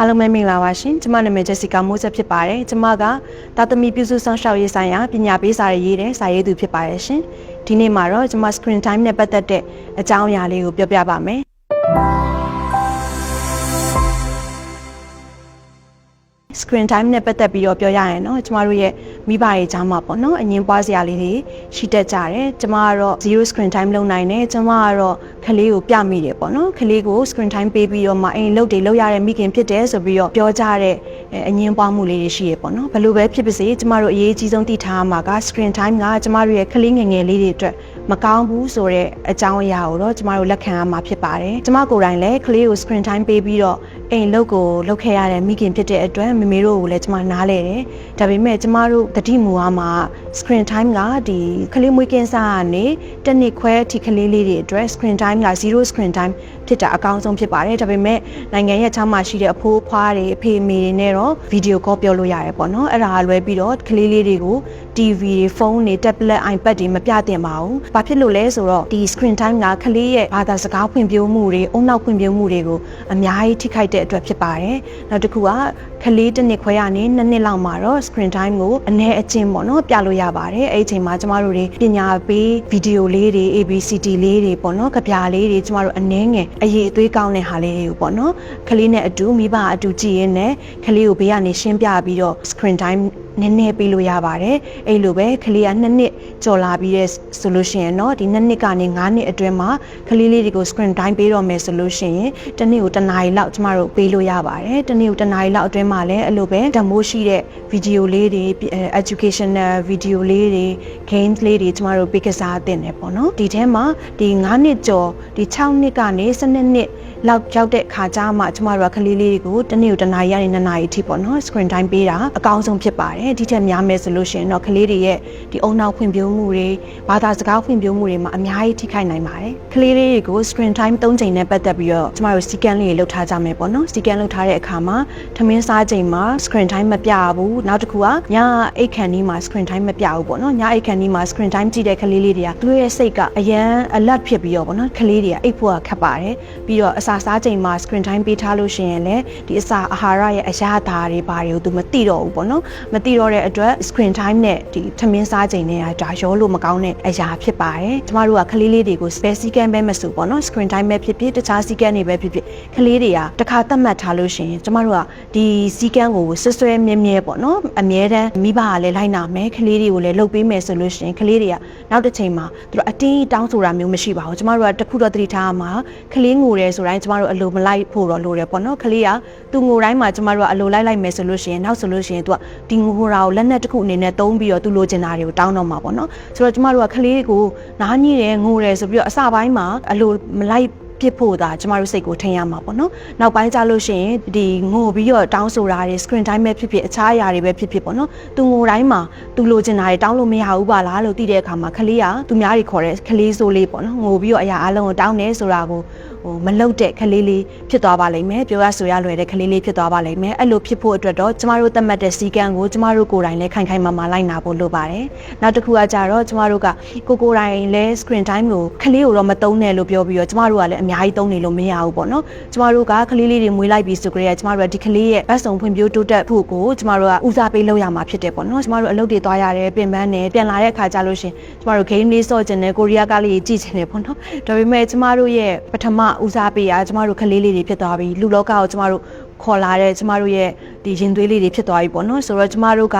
အားလုံးပဲမင်္ဂလာပါရှင်ကျမနာမည်ဂျက်စီကာမိုးဆက်ဖြစ်ပါတယ်ကျမကတာသမီပြုစုဆောင်ရှောက်ရေးဆိုင်ရာပညာပေးစာရေးတဲ့စာရေးသူဖြစ်ပါတယ်ရှင်ဒီနေ့မှာတော့ကျမ screen time နဲ့ပတ်သက်တဲ့အကြောင်းအရာလေးကိုပြောပြပါမယ်screen time နဲ့ပတ်သက်ပြီးတော့ပြောရရင်เนาะကျမတို့ရဲ့မိဘရဲ့အကြောင်းမှာပေါ့เนาะအငင်းပွားစရာလေးတွေရှိတတ်ကြတယ်ကျမကတော့ zero screen time လုပ်နိုင်တယ်ကျမကတော့ခလေးကိုပြမိတယ်ပေါ့เนาะခလေးကို screen time ပေးပြီးတော့မှအိမ်လုပ်တွေလုပ်ရတဲ့မိခင်ဖြစ်တယ်ဆိုပြီးတော့ပြောကြတဲ့အငင်းပွားမှုလေးတွေရှိရပေါ့เนาะဘယ်လိုပဲဖြစ်ပါစေကျမတို့အရေးအကြီးဆုံးသိထားမှာက screen time ကကျမတို့ရဲ့ခလေးငယ်ငယ်လေးတွေအတွက်မကောင်းဘူးဆိုတဲ့အကြောင်းအရာကိုတော့ကျမတို့လက်ခံရမှာဖြစ်ပါတယ်ကျမကိုယ်တိုင်လည်းခလေးကို screen time ပေးပြီးတော့အိမ်လုပ်ကိုလုပ်ခဲ့ရတဲ့မိခင်ဖြစ်တဲ့အတွက်မမေတို့ကိုလည်းကျမနားလဲတယ်ဒါပေမဲ့ကျမတို့တတိမူအားမှာ screen time ကဒီခလေးမွေးကင်းစားကနေတစ်နှစ်ခွဲအထိခလေးလေးတွေအတွက် screen time က zero screen time ဖြစ်တာအကောင်းဆုံးဖြစ်ပါတယ်ဒါပေမဲ့နိုင်ငံရဲ့ချမ်းမှာရှိတဲ့အဖိုးဖွားတွေအဖေအမေတွေနဲ့တော့ video call ပြောလို့ရတယ်ပေါ့နော်အဲ့ဒါလွဲပြီးတော့ခလေးလေးတွေကို TV တွေဖုန်းတွေ tablet iPad တွေမပြသင့်ပါဘူးဘာဖြစ်လို့လဲဆိုတော့ဒီ screen time ကခလေးရဲ့ဘာသာစကားဖွံ့ဖြိုးမှုတွေအုံနောက်ဖွံ့ဖြိုးမှုတွေကိုအများကြီးထိခိုက်တဲ့အတွက်ဖြစ်ပါတယ်နောက်တစ်ခုကခလေးတစ်နှစ်ခွဲကနေ2နှစ်လောက်မှာတော့ screen time ကိုအနည်းအကျဉ်းပေါ့နော်ပြလို့ရပါတယ်အဲ့ဒီအချိန်မှာကျမတို့တွေပညာပေးဗီဒီယိုလေးတွေ ABCD လေးတွေပေါ့နော်ကြပြလေးတွေကျမတို့အနည်းငယ်အရေးအသွေးကောင်းတဲ့ဟာလေးတွေကိုပေါ့နော်ခလေးနဲ့အတူမိဘအတူကြည့်ရင်းနဲ့ခလေးကိုဘေးကနေရှင်းပြပြီးတော့ screen time နည်းနည်းပေးလို့ရပါတယ်အဲ့လိုပဲခလေးက2နှစ်ကျော်လာပြီးတဲ့ဆိုလို့ရှိရင်เนาะဒီ2နှစ်ကနေ9နှစ်အတွင်းမှာခလေးလေးတွေကို screen time ပေးတော့မယ်ဆိုလို့ရှိရင်တစ်နေ့ကို1နာရီလောက်ကျမတို့ပေးလို့ရပါတယ်တစ်နေ့ကို1နာရီလောက်အတွင်းမှာလည်းအဲ့လိုပဲဒမိုးရှိတဲ့ဗီဒီယိုလေးတွေ educational ဗီဒီယိုလေးတွေ games လေးတွေကျမတို့ပေးကစားသင့်တယ်ပေါ့နော်ဒီထဲမှာဒီ9နှစ်ကျော်ဒီ6နှစ်ကနေ12နှစ်လောက်ရောက်တဲ့ခါကျမှကျမတို့ကခလေးလေးတွေကိုတစ်နေ့ကို1နာရီကနေ2နာရီအထိပေါ့နော် screen time ပေးတာအကောင်းဆုံးဖြစ်ပါတယ်ဒီထက်များမယ်ဆိုလို့ရှိရင်တော့ခလေးတွေရဲ့ဒီအုံနောက်ဖွံ့ဖြိုးမှုတွေဘာသာစကားဖွံ့ဖြိုးမှုတွေမှာအများကြီးထိခိုက်နိုင်ပါတယ်ခလေးလေးတွေကို screen time 3ချိန်နဲ့ပတ်သက်ပြီးတော့ကျမတို့စီကန်းလေးတွေလုပ်ထားကြမယ်ပေါ့နော်စီကန်းလုပ်ထားတဲ့အခါမှာထမင်းစားချိန်မှာ screen time မပြဘူးနောက်တစ်ခုကညအိတ်ခမ်းနီးမှာ screen time မပြဘူးပေါ့နော်ညအိတ်ခမ်းနီးမှာ screen time ကြည့်တဲ့ခလေးလေးတွေကသူတို့ရဲ့စိတ်ကအရန် alert ဖြစ်ပြီးတော့ပေါ့နော်ခလေးတွေကအိတ်ဖို့ခက်ပါတယ်ပြီးတော့အစာစားချိန်မှာ screen time ပေးထားလို့ရှိရင်လည်းဒီအစာအာဟာရရဲ့အရာသာတွေဘာတွေကိုသူမသိတော့ဘူးပေါ့နော်မသိတော့တဲ့အတွက် screen time နဲ့ဒီထမင်းစားချိန်နဲ့ဒါရောလို့မကောင်းတဲ့အရာဖြစ်ပါတယ်ကျမတို့ကခလေးလေးတွေကို space စီကန်းပဲမဆိုပေါ့နော် screen time ပဲဖြစ်ဖြစ်တခြားစီကန်းတွေပဲဖြစ်ဖြစ်ခလေးတွေကတစ်ခါသတ်မှတ်ထားလို့ရှိရင်ကျမတို့ကဒီစီကန်းကိုဆွဲမြဲမြဲပေါ့နော်အမြဲတမ်းမိဘကလည်းလိုက်နာမယ်ခလေးတွေကိုလည်းလုပ်ပေးမယ်ဆိုလို့ရှိရင်ခလေးတွေကနောက်တစ်ချိန်မှာသူတို့အတင်းတောင်းဆိုတာမျိုးမရှိပါဘူးကျမတို့ကတခုတော့သတိထားမှာခလေးငိုတယ်ဆိုတိုင်းကျမတို့အလိုမလိုက်ဖို့တော့လိုတယ်ပေါ့နော်ခလေးကသူငိုတိုင်းမှာကျမတို့ကအလိုလိုက်မယ်ဆိုလို့ရှိရင်နောက်ဆိုလို့ရှိရင်သူကဒီငိုတာကိုလက်နဲ့တစ်ခုအနေနဲ့သုံးပြီးတော့သူလိုချင်တာတွေကိုတောင်းတော့မှာပေါ့နော်ဆိုတော့ကျမတို့ကခလေးကိုနားညည်းတယ်ငိုတယ်ဆိုပြီးတော့အစပိုင်းမှာအလိုမလိုက်ဖြစ်ဖို့ဒါကျမတို့စိတ်ကိုထင်ရမှာပေါ့နော်နောက်ပိုင်းကျလို့ရှိရင်ဒီငိုပြီးတော့တောင်းဆိုတာတွေ screen time ပဲဖြစ်ဖြစ်အခြားအရာတွေပဲဖြစ်ဖြစ်ပေါ့နော်သူငိုတိုင်းမှာသူလိုချင်တာတွေတောင်းလို့မရဘူးပါလားလို့သိတဲ့အခါမှာခလေးကသူများတွေခေါ်တဲ့ခလေးဆိုးလေးပေါ့နော်ငိုပြီးတော့အရာအလုံးကိုတောင်းနေဆိုတာကိုမလုတ်တဲ့ခလေးလေးဖြစ်သွားပါလိမ့်မယ်ပြောရဆိုရလွယ်တဲ့ခလေးလေးဖြစ်သွားပါလိမ့်မယ်အဲ့လိုဖြစ်ဖို့အတွက်တော့ကျမတို့သတ်မှတ်တဲ့စီကံကိုကျမတို့ကိုယ်တိုင်လည်းခိုင်ခိုင်မာမာလိုက်နာဖို့လိုပါတယ်နောက်တစ်ခုကကြတော့ကျမတို့ကကိုယ်တိုင်လည်း screen time ကိုခလေးကိုတော့မသုံးနဲ့လို့ပြောပြီးတော့ကျမတို့ကလည်းအများကြီးသုံးနေလို့မရဘူးပေါ့နော်ကျမတို့ကခလေးလေးတွေမွေးလိုက်ပြီးဆိုကြတဲ့ကျမတို့ကဒီခလေးရဲ့ဘက်စုံဖွံ့ဖြိုးတိုးတက်ဖို့ကိုကျမတို့ကဦးစားပေးလုပ်ရမှာဖြစ်တယ်ပေါ့နော်ကျမတို့အလုပ်တွေသွားရတယ်ပြင်ပန်းတယ်ပြန်လာတဲ့အခါကျလို့ရှင်ကျမတို့ game လေးစော့ကျင်တယ်ကိုရီးယားကားလေးကြည့်ချင်တယ်ပေါ့နော်ဒါပေမဲ့ကျမတို့ရဲ့ပထမဦးစားပေးရကျမတို့ခလေးလေးတွေဖြစ်သွားပြီလူလောကကိုကျမတို့ခေါ်လာတဲ့ကျမတို့ရဲ့ဒီရင်သွေးလေးတွေဖြစ်သွားပြီပေါ့နော်ဆိုတော့ကျမတို့က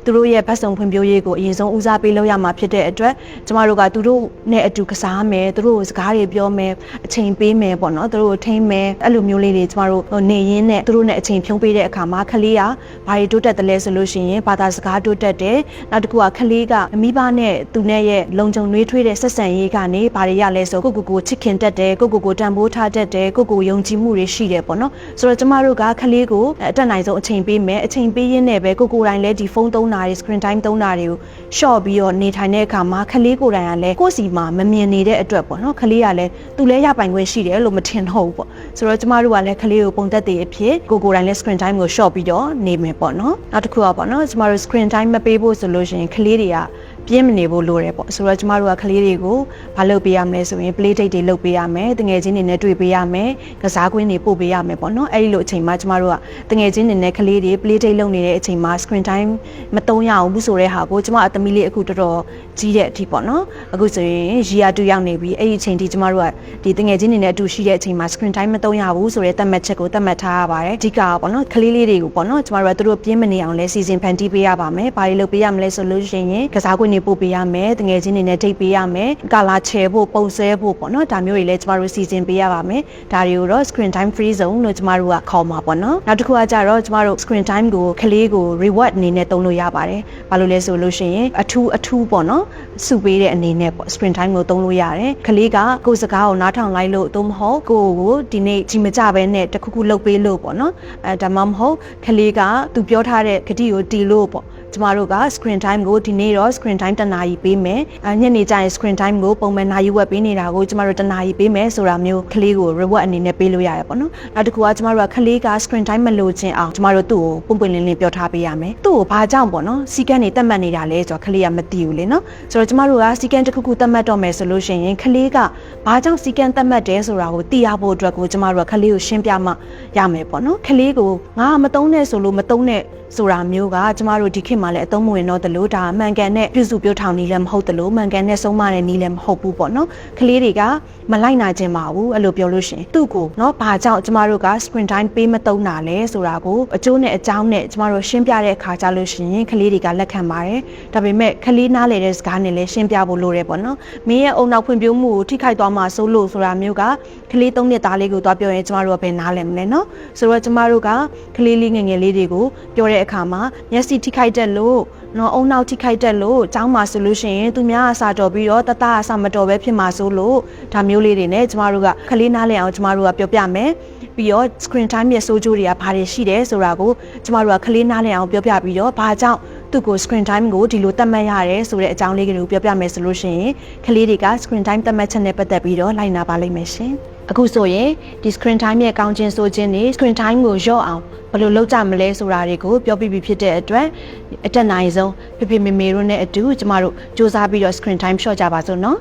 သူတို့ရဲ့ဘက်စုံဖွံ့ဖြိုးရေးကိုအရင်ဆုံးဦးစားပေးလုပ်ရမှာဖြစ်တဲ့အတွက်ကျမတို့ကသူတို့နဲ့အတူကစားမယ်သူတို့ကိုစကားတွေပြောမယ်အချိန်ပေးမယ်ပေါ့နော်သူတို့ကိုထိန်းမယ်အဲ့လိုမျိုးလေးတွေကျမတို့နေရင်းနဲ့သူတို့နဲ့အချိန်ဖြုံးပေးတဲ့အခါမှာခလေးကဘာတွေတိုးတက်တယ်လဲဆိုလို့ရှိရင်ဘာသာစကားတိုးတက်တယ်နောက်တစ်ခုကခလေးကမိဘနဲ့သူနဲ့ရဲ့လုံခြုံနှွေးထွေးတဲ့ဆက်ဆံရေးကနေဘာတွေရလဲဆိုကိုချစ်ခင်တတ်တယ်ကိုတန်ဖိုးထားတတ်တယ်ကိုယုံကြည်မှုတွေရှိတယ်ပေါ့နော်ဆိုတော့ကျမတို့ကခလေးကိုအတက်နိုင်ဆုံးအချိန်ပေးမယ်အချိန်ပေးရင်းနဲ့ပဲကိုယ်တိုင်လည်းဒီဖုန်းသုံးတာတွေ screen time သုံးတာတွေကို short ပြီးတော့နေထိုင်တဲ့အခါမှာခလေးကိုယ်တိုင်ကလည်းကိုယ့်စီမှာမမြင်နေတဲ့အတွက်ပေါ့နော်ခလေးကလည်းသူလည်းရပိုင်ခွင့်ရှိတယ်လို့မထင်တော့ဘူးပေါ့ဆိုတော့ကျမတို့ကလည်းခလေးကိုပုံသက်တည်အဖြစ်ကိုယ်တိုင်လည်း screen time ကို short ပြီးတော့နေမယ်ပေါ့နော်နောက်တစ်ခုကပေါ့နော်ကျမတို့ screen time မပေးဖို့ဆိုလို့ရှိရင်ခလေးတွေက ပြင်းမနေဖို့လိုတယ်ပေါ့ဆိုတော့ကျမတို့ကကလေးတွေကိုဘာလုပ်ပေးရမလဲဆိုရင် play date တွေလုပ်ပေးရမယ်တငယ်ချင်းတွေနဲ့တွေ့ပေးရမယ်ကစားကွင်းတွေပို့ပေးရမယ်ပေါ့နော်အဲ့ဒီလိုအချိန်မှာကျမတို့ကတငယ်ချင်းတွေနဲ့ကလေးတွေ play date လုပ်နေတဲ့အချိန်မှာ screen time မသုံးရအောင်ဘူးဆိုတဲ့ဟာကိုကျမအသမီးလေးအခုတော်တော်ကြီးတဲ့အထိပေါ့နော်အခုဆိုရင်ရီယာတူရောက်နေပြီအဲ့ဒီအချိန်ထိကျမတို့ကဒီတငယ်ချင်းတွေနဲ့အတူရှိတဲ့အချိန်မှာ screen time မသုံးရဘူးဆိုတဲ့သတ်မှတ်ချက်ကိုသတ်မှတ်ထားရပါတယ်အဓိကပေါ့နော်ကလေးလေးတွေကိုပေါ့နော်ကျမတို့ကသူတို့ပြင်းမနေအောင်လဲစီစဉ်ဖန်တီးပေးရပါမယ်ဘာတွေလုပ်ပေးရမလဲဆိုလို့ရှိရင်ကစားကွင်းတွေပို့ပေးရမယ်တငယ်ချင်းတွေနဲ့ဒိတ်ပေးရမယ်ကာလာချယ်ဖို့ပုံဆွဲဖို့ပေါ့နော်ဒါမျိုးတွေလည်းကျမတို့စီစဉ်ပေးရပါမယ်ဒါတွေကိုတော့ screen time free zone လို့ကျမတို့ကခေါ်မှာပေါ့နော်နောက်တစ်ခုကကြတော့ကျမတို့ screen time ကိုကလေးကို reward အနေနဲ့သုံးလို့ရပါတယ်ဘာလို့လဲဆိုလို့ရှိရင်အထူးပေါ့နော်စုပေးတဲ့အနေနဲ့ပေါ့ screen time ကိုသုံးလို့ရတယ်ကလေးကကိုယ်စကားကိုနားထောင်လိုက်လို့သို့မဟုတ်ကိုဒီနေ့ကြီးမကြဘဲနဲ့တခုခုလုပ်ပေးလို့ပေါ့နော်ဒါမှမဟုတ်ကလေးကသူပြောထားတဲ့ဂတိကိုတီလို့ပေါ့ကျမတို့က screen time ကိုဒီနေ့တော့ screen time 1 နာရီပေးမယ်ညနေကျရင် screen time ကိုပုံမှန်နာရီဝက်ပေးနေတာကိုကျမတို့1 နာရီပေးမယ်ဆိုတာမျိုးကလေးကို reward အနေနဲ့ပေးလို့ရတယ်ပေါ့နော်နောက်တစ်ခုကကျမတို့ကကလေးက screen time မလိုချင်အောင်ကျမတို့သူ့ကိုပွင့်ပွင့်လင်းလင်းပြောထားပေးရမယ်သူ့ကိုဘာကြောင့်ပေါ့နော်စီကန်းနေတတ်မှတ်နေတာလဲဆိုတော့ကလေးကမသိဘူးလေနော်ဆိုတော့ကျမတို့ကစီကန်းတစ်ခုခုတတ်မှတ်တော့မယ်ဆိုလို့ရှိရင်ကလေးကဘာကြောင့်စီကန်းတတ်မှတ်တယ်ဆိုတာကိုသိရဖို့အတွက်ကိုကျမတို့ကကလေးကိုရှင်းပြမှရမယ်ပေါ့နော်ကလေးကိုငါမတုံးနဲ့ဆိုလို့မတုံးနဲ့ဆိုတာမျိုးကကျမတို့ဒီခေတ်မှာလည်းအသုံးမဝင်တော့သလိုဒါမှန်ကန်တဲ့ပြုစုပြောထောင်နည်းလည်းမဟုတ်သလိုမှန်ကန်တဲ့ဆုံးမတဲ့နည်းလည်းမဟုတ်ဘူးပေါ့နော်ကလေးတွေကမလိုက်နိုင်ခြင်းပါဘူးအဲ့လိုပြောလို့ရှိရင်သူ့ကိုနော်ဘာကြောင့်ကျမတို့က screen time ပေးမသုံးတာလဲဆိုတာကိုအကျိုးနဲ့အကြောင်းနဲ့ကျမတို့ရှင်းပြတဲ့အခါကြလို့ရှိရင်ကလေးတွေကလက်ခံပါတယ်ဒါပေမဲ့ကလေးနားလေတဲ့စကားနဲ့လည်းရှင်းပြဖို့လိုတယ်ပေါ့နော်မင်းရဲ့အုံနောက်ဖွံ့ဖြိုးမှုကိုထိခိုက်သွားမှာစိုးလို့ဆိုတာမျိုးကကလေး3နှစ်သားလေးကိုသွားပြောရင်ကျမတို့ကဘယ်နားလဲမလဲနော်ဆိုတော့ကျမတို့ကကလေးလေးငယ်ငယ်လေးတွေကိုပြောတဲ့အခါမှာမျက်စိထိခိုက်တက်လို့နော်အုံနောက်ထိခိုက်တက်လို့အเจ้าမှာဆိုလို့ရှိရင်သူများအစာတော်ပြီးတော့တတအစာမတော်ပဲဖြစ်မှာဆိုလို့ဒါမျိုးလေးတွေနဲ့ကျမတို့ကကလေးနားလည်အောင်ကျမတို့ကပြောပြမယ်ပြီးတော့ screen time ရဲ့ဆိုးကျိုးတွေကဘာတွေရှိတယ်ဆိုတာကိုကျမတို့ကကလေးနားလည်အောင်ပြောပြပြီးတော့ဘာကြောင့်သူ့ကို screen time ကိုဒီလိုသတ်မှတ်ရတယ်ဆိုတဲ့အကြောင်းလေးတွေကိုပြောပြမယ်ဆိုလို့ရှိရင်ကလေးတွေက screen time သတ်မှတ်ချက်နဲ့ပတ်သက်ပြီးတော့လိုက်နာပါလိမ့်မယ်ရှင်အခုဆိုရင်ဒီ screen time ရဲ့ကောင်းခြင်းဆိုခြင်းတွေ screen time ကိုလျော့အောင်ဘယ်လိုလုပ်ကြမလဲဆိုတာတွေကိုပြောပြပြီးဖြစ်တဲ့အတွက်အတက်နိုင်ဆုံးဖေဖေမေမေတို့နဲ့အတူကျမတို့စူးစမ်းပြီးတော့ screen time လျှော့ကြပါစို့နော်